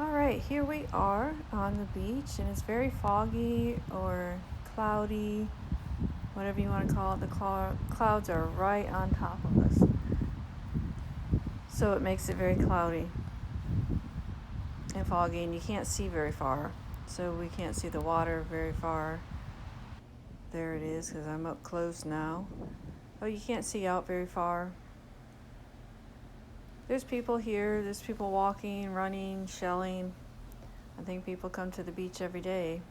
Alright, here we are on the beach, and it's very foggy or cloudy, whatever you want to call it. The clouds are right on top of us, so it makes it very cloudy and foggy, and you can't see very far. So we can't see the water very far. There it is, because I'm up close now. Oh, you can't see out very far. There's people here, there's people walking, running, shelling. I think people come to the beach every day.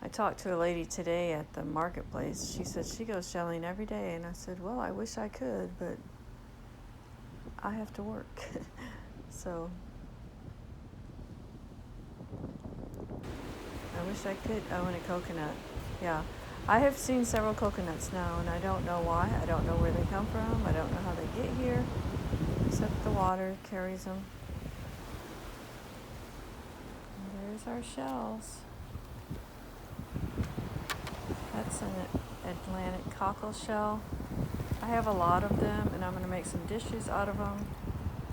I talked to a lady today at the marketplace. She said she goes shelling every day, and I said, well, I wish I could, but I have to work. So I wish I could own a coconut. Yeah, I have seen several coconuts now, and I don't know why. I don't know where they come from. I don't know how they get here, except the water carries them. And there's our shells. That's an Atlantic cockle shell. I have a lot of them, and I'm going to make some dishes out of them.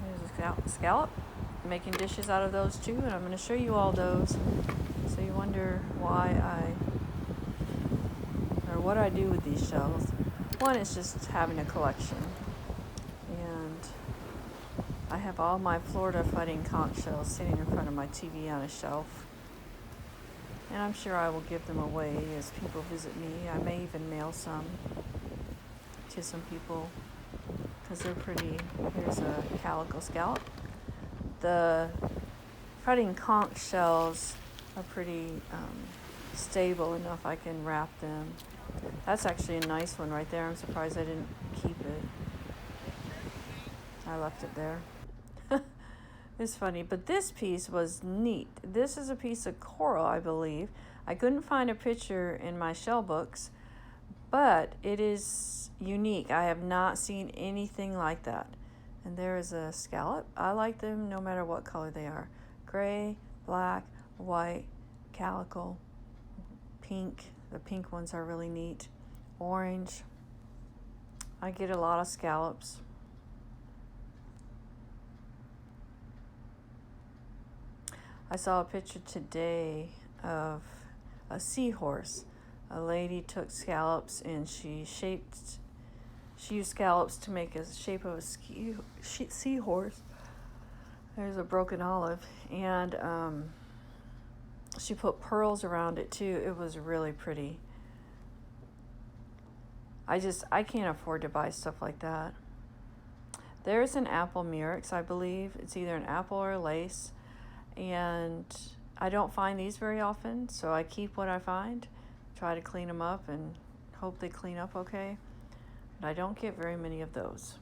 There's a scallop. I'm making dishes out of those too, and I'm going to show you all those. So you wonder what I do with these shells. One is just having a collection, and I have all my Florida fighting conch shells sitting in front of my TV on a shelf. And I'm sure I will give them away as people visit me. I may even mail some to some people because they're pretty. Here's a calico scallop. The fighting conch shells are pretty stable enough I can wrap them. That's actually a nice one right there. I'm surprised I didn't keep it. I left it there. It's funny, but this piece was neat. This is a piece of coral, I believe. I couldn't find a picture in my shell books, but it is unique. I have not seen anything like that. And there is a scallop. I like them no matter what color they are. Gray, black, white, calico, pink. The pink ones are really neat. Orange. I get a lot of scallops. I saw a picture today of a seahorse. A lady took scallops and she used scallops to make a shape of a seahorse. There's a broken olive. And she put pearls around it too. It was really pretty. I can't afford to buy stuff like that. There's an apple murex, I believe. It's either an apple or a lace. And I don't find these very often, so I keep what I find, try to clean them up and hope they clean up okay. But I don't get very many of those.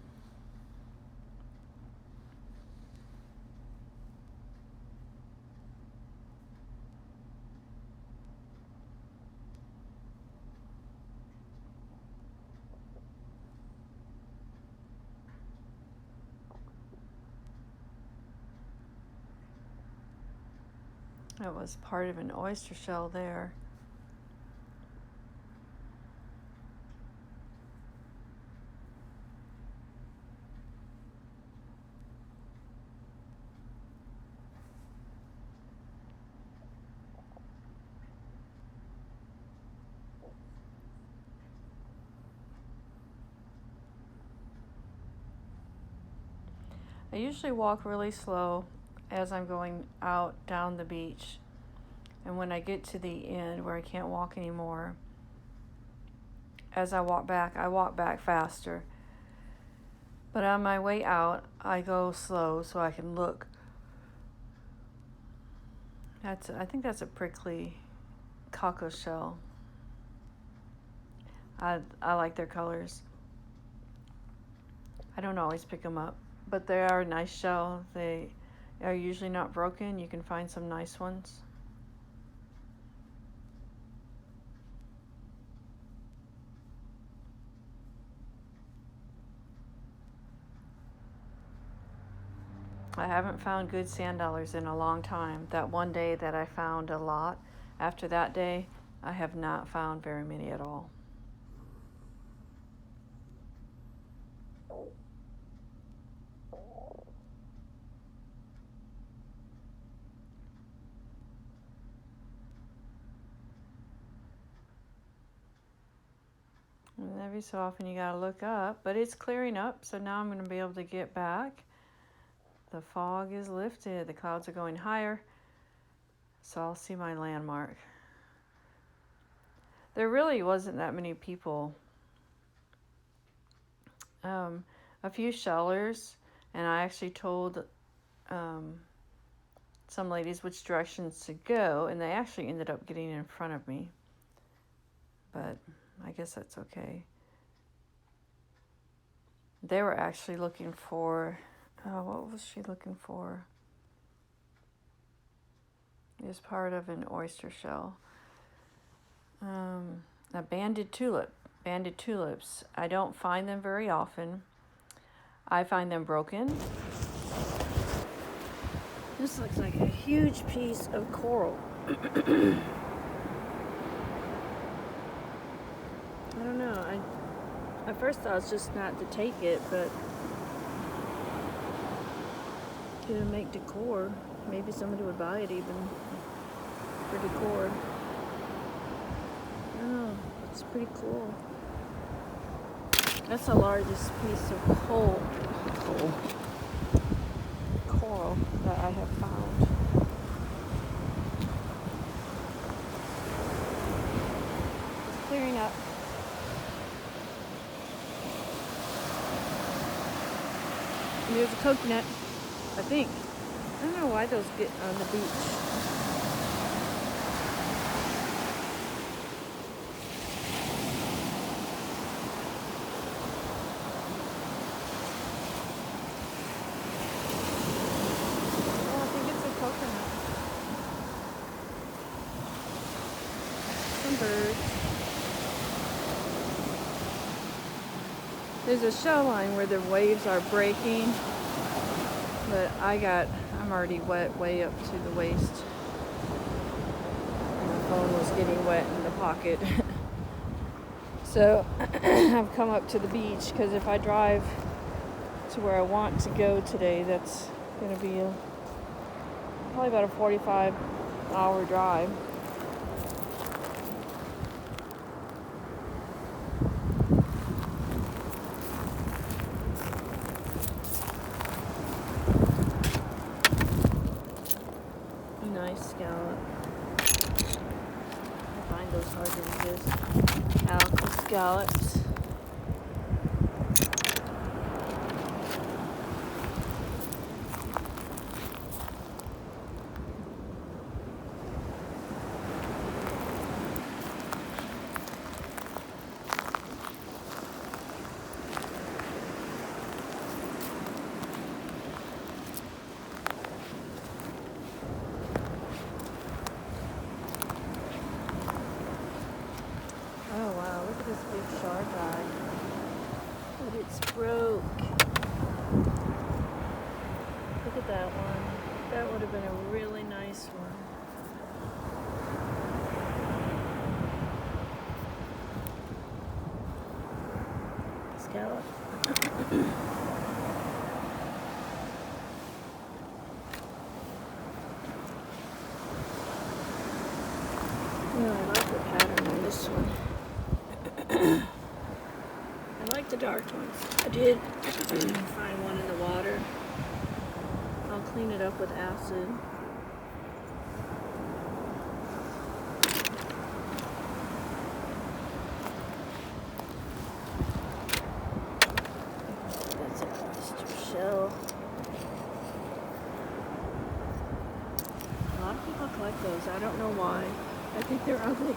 That was part of an oyster shell there. I usually walk really slow as I'm going out down the beach. And when I get to the end where I can't walk anymore, as I walk back faster. But on my way out, I go slow so I can look. I think that's a prickly cockle shell. I like their colors. I don't always pick them up, but they are a nice shell. They are usually not broken. You can find some nice ones. I haven't found good sand dollars in a long time. That one day that I found a lot, after that day, I have not found very many at all. every so often you gotta look up, but it's clearing up, so now I'm gonna be able to get back. The fog is lifted, the clouds are going higher, so I'll see my landmark. There really wasn't that many people. A few shellers, and I actually told some ladies which directions to go, and they actually ended up getting in front of me. But I guess that's okay. They were actually looking for, what was she looking for? It was part of an oyster shell. A banded tulip. Banded tulips. I don't find them very often. I find them broken. This looks like a huge piece of coral. I don't know. At first thought it was just not to take it, but to make decor. Maybe somebody would buy it even for decor. I don't know. It's pretty cool. That's the largest piece of coral that I have found. It's clearing up. And there's a coconut, I think. I don't know why those get on the beach. Birds. There's a shell line where the waves are breaking, but I'm already wet way up to the waist. And the phone was getting wet in the pocket. So I've come up to the beach because if I drive to where I want to go today, that's going to be probably about a 45-hour drive. Nice scallop. I find those hard to resist. Alpha scallops. Oh wow, look at this big shark eye. But it's broke. Look at that one. That would have been a really nice one. Scallop. Yeah, I like the pattern on this one. I like the dark ones. I did find one in the water. I'll clean it up with acid. That's an oyster shell. A lot of people collect those. I don't know why. I think they're ugly.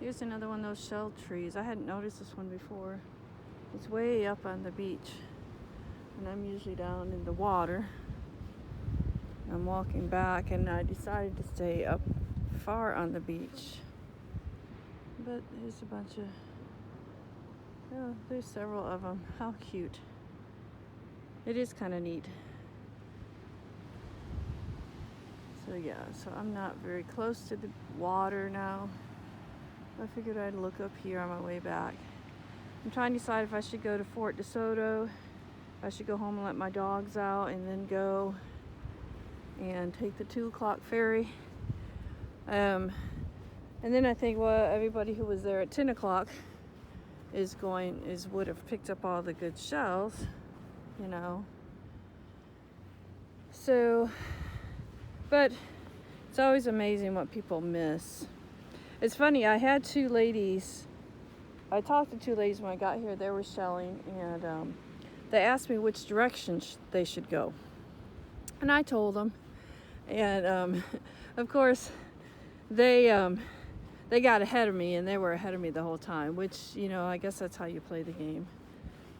Here's another one of those shell trees. I hadn't noticed this one before. It's way up on the beach, and I'm usually down in the water. I'm walking back, and I decided to stay up far on the beach. But there's a bunch of, oh, there's several of them. How cute. It is kind of neat. So yeah, so I'm not very close to the water now. I figured I'd look up here on my way back. I'm trying to decide if I should go to Fort DeSoto, if I should go home and let my dogs out and then go and take the 2 o'clock ferry. And then I think, well, everybody who was there at 10 o'clock would have picked up all the good shells, you know. So, but it's always amazing what people miss. It's funny, I talked to 2 ladies when I got here. They were shelling, and they asked me which direction they should go. And I told them. And of course, they got ahead of me, and they were ahead of me the whole time, which, you know, I guess that's how you play the game.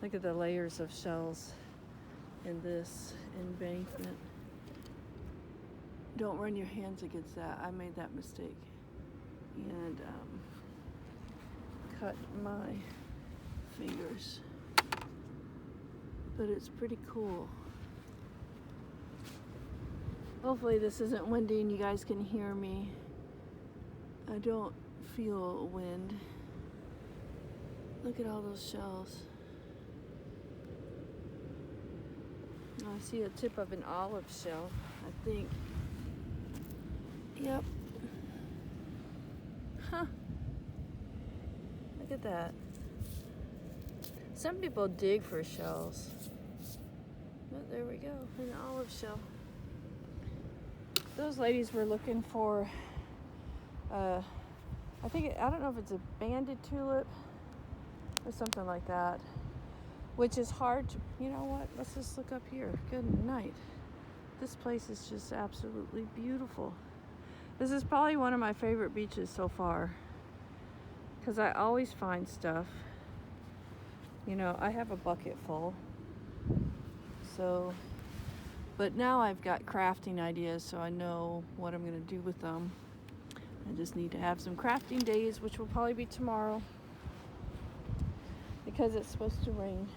Look at the layers of shells in this embankment. Don't run your hands against that. I made that mistake. And cut my fingers. But it's pretty cool. Hopefully this isn't windy and you guys can hear me. I don't feel wind. Look at all those shells. I see a tip of an olive shell, I think. Yep. Huh. Look at that. Some people dig for shells. But there we go, an olive shell. Those ladies were looking for, I don't know if it's a banded tulip or something like that, which is hard to, you know what, let's just look up here. Good night. This place is just absolutely beautiful. This is probably one of my favorite beaches so far, because I always find stuff. You know, I have a bucket full. So, but now I've got crafting ideas, so I know what I'm going to do with them. I just need to have some crafting days, which will probably be tomorrow, because it's supposed to rain.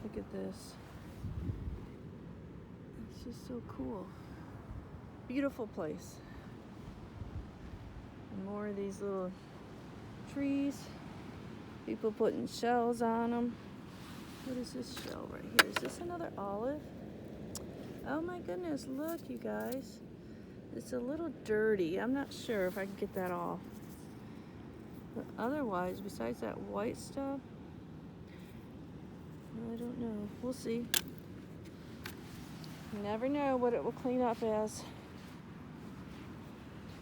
Look at this. It's just so cool. Beautiful place. And more of these little trees. People putting shells on them. What is this shell right here? Is this another olive? Oh my goodness, look you guys. It's a little dirty. I'm not sure if I can get that off. But otherwise, besides that white stuff, I don't know. We'll see. You never know what it will clean up as.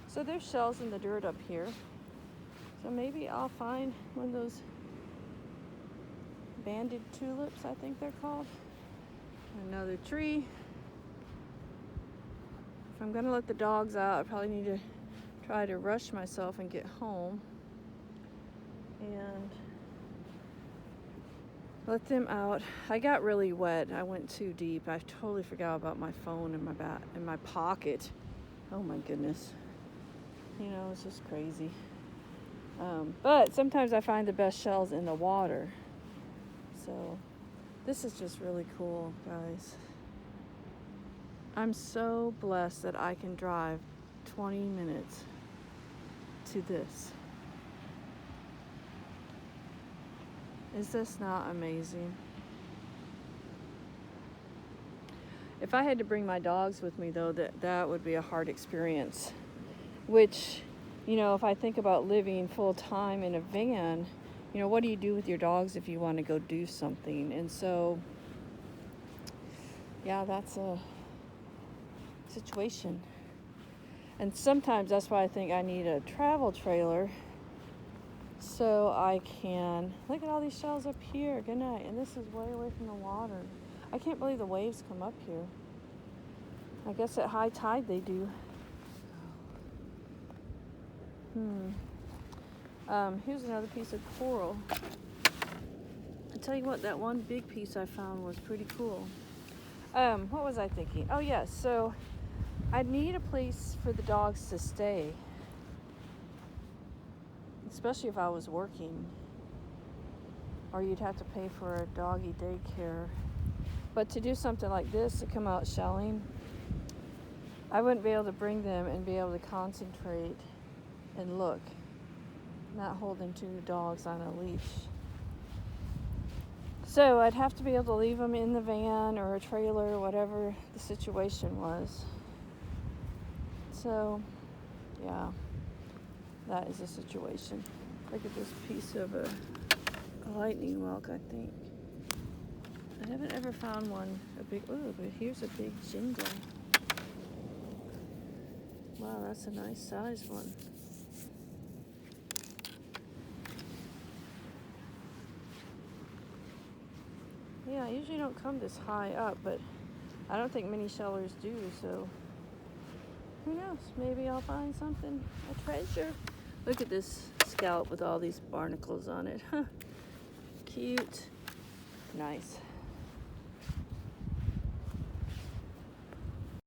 So there's shells in the dirt up here. So maybe I'll find one of those banded tulips, I think they're called. Another tree. If I'm gonna let the dogs out, I probably need to try to rush myself and get home and let them out. I got really wet. I went too deep. I totally forgot about my phone in my pocket. Oh my goodness. You know, it's just crazy. But sometimes I find the best shells in the water. So this is just really cool, guys. I'm so blessed that I can drive 20 minutes to this. Is this not amazing? If I had to bring my dogs with me, though, that would be a hard experience. Which, you know, if I think about living full time in a van, you know, what do you do with your dogs if you want to go do something? And so, yeah, that's a situation. And sometimes that's why I think I need a travel trailer, so I can look at all these shells up here. Good night. And this is way away from the water. I can't believe the waves come up here. I guess at high tide they do. Here's another piece of coral. I tell you what, that one big piece I found was pretty cool. What was I thinking? Oh, yeah, so I need a place for the dogs to stay, especially if I was working, or you'd have to pay for a doggy daycare. But to do something like this, to come out shelling, I wouldn't be able to bring them and be able to concentrate and look, not holding two dogs on a leash. So I'd have to be able to leave them in the van or a trailer, whatever the situation was. So, yeah, that is a situation. Look at this piece of a lightning whelk, I think. I haven't ever found one, but here's a big jingle. Wow, that's a nice size one. Yeah, I usually don't come this high up, but I don't think many shellers do, so who knows? Maybe I'll find something, a treasure. Look at this scalp with all these barnacles on it. Cute. Nice.